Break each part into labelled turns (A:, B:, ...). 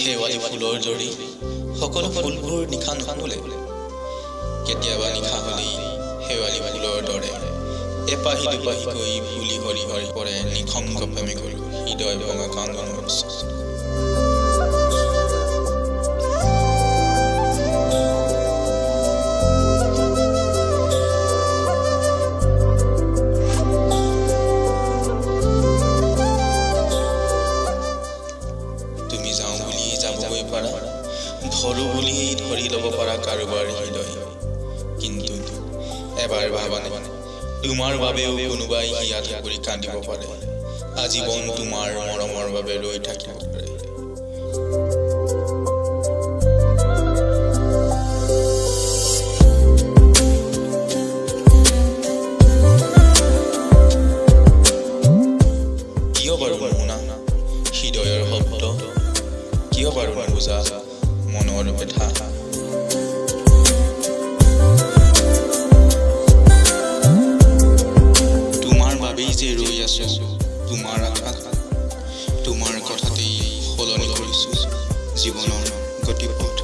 A: শেৱালি ফুলৰ দৰে সকলো ফুলবোৰ নিশা নুফুলে। কেতিয়াবা নিশা হ'লেই শেৱালি ফুলৰ দৰে এপাহি দুপাহিকৈ ফুলি হৰি হৰি পৰে নিসংগ প্ৰেমিকৰ হৃদয় ভঙা কান্দোনৰ ওচৰত। তুমি যাওঁ বুলি যাবগৈ পাৰা, ধৰো বুলি ধৰি ল'ব পাৰা কাৰোবাৰ হৃদয়, কিন্তু এবাৰ ভাবানে তোমাৰ বাবেও কোনোবাই হিয়াত কৰি কান্দিব পাৰে, আজীৱন তোমাৰ মৰমৰ বাবে ৰৈ থাকিব পাৰে। কিয় বাৰু নুশুনা হৃদয়ৰ শব্দ, কিয় বাৰু নুবুজা মনৰ ব্যথা? তোমাৰ বাবেই যে ৰৈ আছো, তোমাৰ আশাত, তোমাৰ কথাতেই সলনি কৰিছো জীৱনৰ গতিপথ।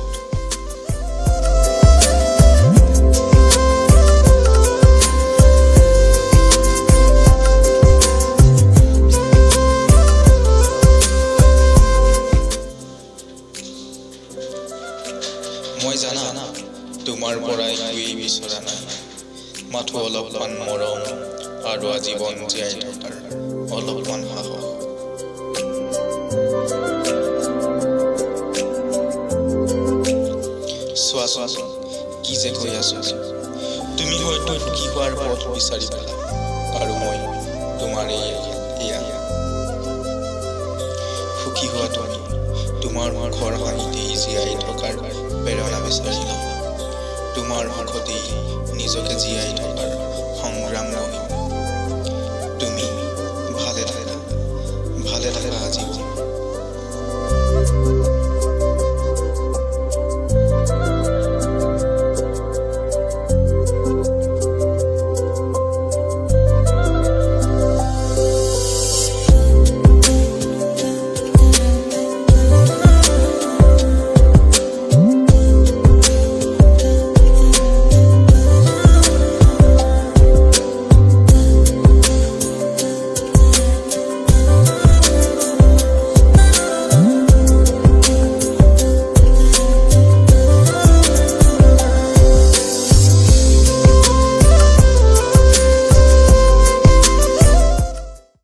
A: মই জানা তোমাৰ পৰা একোৱেই বিচৰা নাই, মাথো অলপমান মৰম আৰু আজীৱন জীয়াই থকাৰ অলপমান সাহস। চোৱাচোন কি যে কৈ আছো, তুমি হয়তো সুখী হোৱাৰ পথ বিচাৰি পালা, আৰু মই তোমাৰ এয়া সুখী হোৱা তুমি তোমাৰ মুখৰ হাঁহিতেই জীয়াই থকাৰ প্ৰেৰণা বিচাৰিলা, তোমাৰ মুখতেই নিজকে জীয়াই থকাৰ